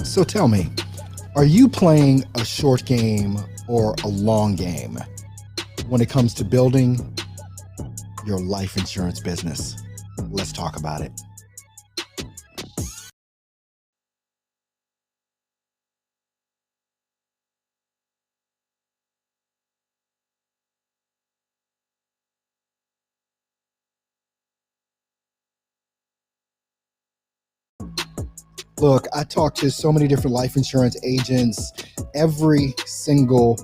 So tell me, are you playing a short game or a long game when it comes to building your life insurance business? Let's talk about it. Look, I talk to so many different life insurance agents every single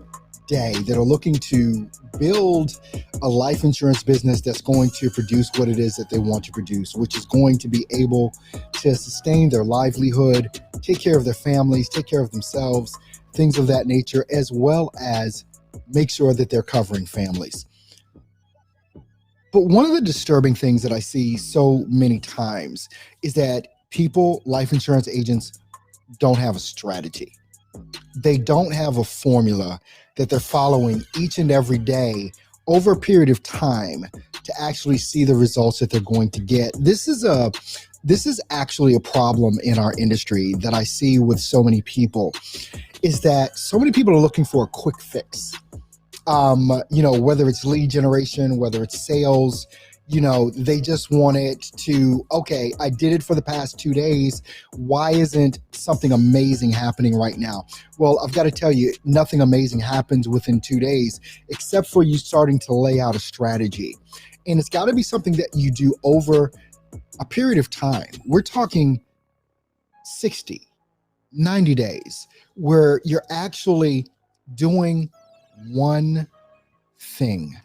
day that are looking to build a life insurance business that's going to produce what it is that they want to produce, which is going to be able to sustain their livelihood, take care of their families, take care of themselves, things of that nature, as well as make sure that they're covering families. But one of the disturbing things that I see so many times is that people, life insurance agents, don't have a strategy. They don't have a formula that they're following each and every day over a period of time to actually see the results that they're going to get. This is actually a problem in our industry that I see with so many people, is that so many people are looking for a quick fix. Whether it's lead generation, whether it's sales, they just want it to, okay, I did it for the past 2 days. Why isn't something amazing happening right now? Well, I've got to tell you, nothing amazing happens within 2 days, except for you starting to lay out a strategy. And it's got to be something that you do over a period of time. We're talking 60, 90 days where you're actually doing one thing.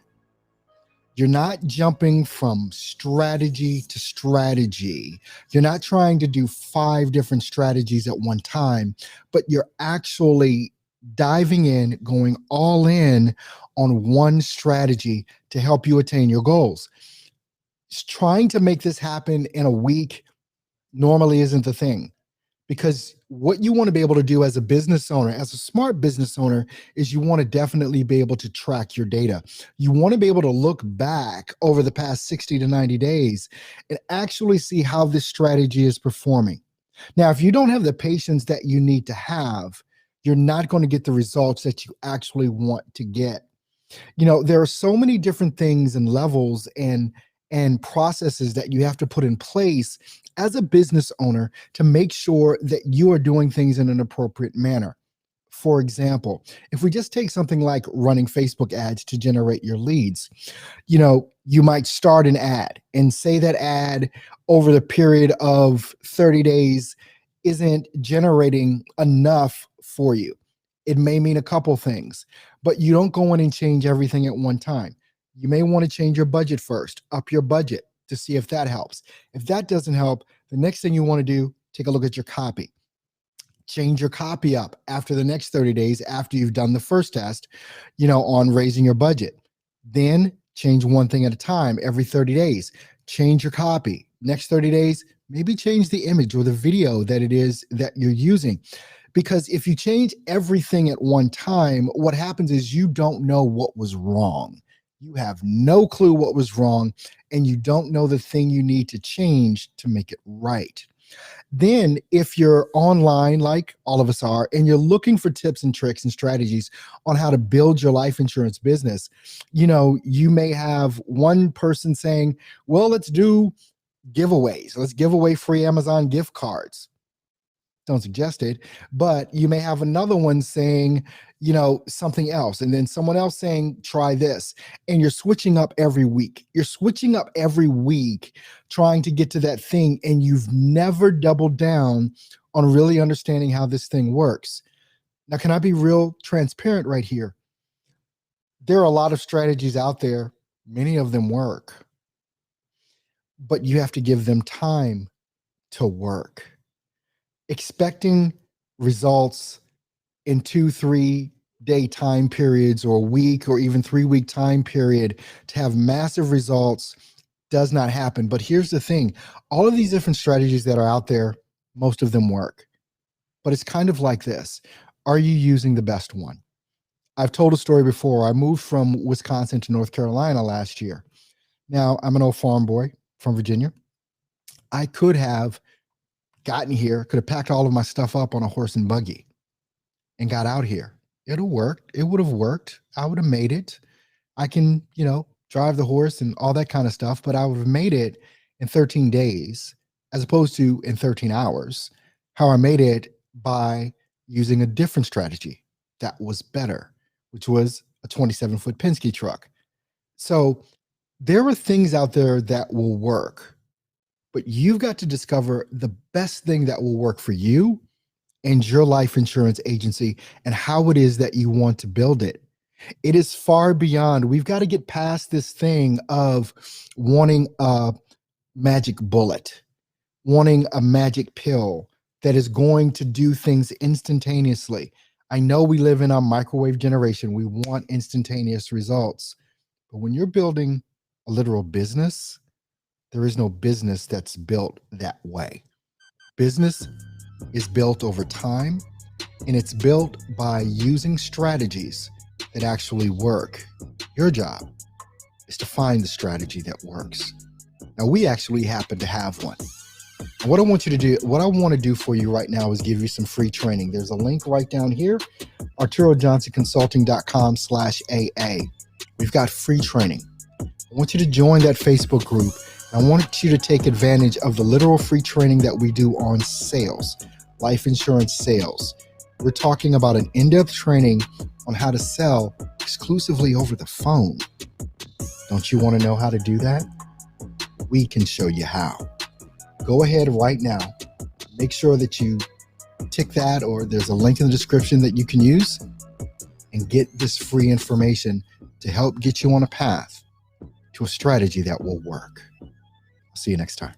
You're not jumping from strategy to strategy. You're not trying to do 5 different strategies at one time, but you're actually diving in, going all in on one strategy to help you attain your goals. Trying to make this happen in a week normally isn't the thing. Because what you want to be able to do as a business owner, as a smart business owner, is you want to definitely be able to track your data. You want to be able to look back over the past 60 to 90 days and actually see how this strategy is performing. Now, if you don't have the patience that you need to have, you're not going to get the results that you actually want to get. There are so many different things and levels and processes that you have to put in place as a business owner to make sure that you are doing things in an appropriate manner. For example, if we just take something like running Facebook ads to generate your leads, you might start an ad and say that ad over the period of 30 days isn't generating enough for you. It may mean a couple things, but you don't go in and change everything at one time. You may want to change your budget first, up your budget to see if that helps. If that doesn't help, the next thing you want to do, take a look at your copy. Change your copy up after the next 30 days after you've done the first test, on raising your budget. Then change one thing at a time every 30 days. Change your copy. Next 30 days, maybe change the image or the video that it is that you're using. Because if you change everything at one time, what happens is you don't know what was wrong. You have no clue what was wrong, and you don't know the thing you need to change to make it right. Then if you're online, like all of us are, and you're looking for tips and tricks and strategies on how to build your life insurance business, you may have one person saying, well, let's do giveaways. Let's give away free Amazon gift cards. Don't suggest it, but you may have another one saying, something else, and then someone else saying, try this. And you're switching up every week. You're switching up every week, trying to get to that thing. And you've never doubled down on really understanding how this thing works. Now, can I be real transparent right here? There are a lot of strategies out there. Many of them work, but you have to give them time to work. Expecting results in 2-3 day time periods or a week or even 3-week time period to have massive results does not happen. But here's the thing. All of these different strategies that are out there, most of them work. But it's kind of like this. Are you using the best one? I've told a story before. I moved from Wisconsin to North Carolina last year. Now, I'm an old farm boy from Virginia. I could have gotten here, could have packed all of my stuff up on a horse and buggy and got out here. It'll work. It would have worked. I would have made it. I can, drive the horse and all that kind of stuff, but I would have made it in 13 days as opposed to in 13 hours. How I made it by using a different strategy that was better, which was a 27-foot Penske truck. So there are things out there that will work, but you've got to discover the best thing that will work for you and your life insurance agency and how it is that you want to build it. It is far beyond. We've got to get past this thing of wanting a magic bullet, wanting a magic pill that is going to do things instantaneously. I know we live in a microwave generation. We want instantaneous results. But when you're building a literal business, there is no business that's built that way. Business is built over time, and it's built by using strategies that actually work. Your job is to find the strategy that works. Now, we actually happen to have one. And what I want to do for you right now is give you some free training. There's a link right down here, ArturoJohnsonConsulting.com/AA. We've got free training. I want you to join that Facebook group. I want you to take advantage of the literal free training that we do on sales, life insurance sales. We're talking about an in-depth training on how to sell exclusively over the phone. Don't you want to know how to do that? We can show you how. Go ahead right now. Make sure that you tick that, or there's a link in the description that you can use, and get this free information to help get you on a path to a strategy that will work. I'll see you next time.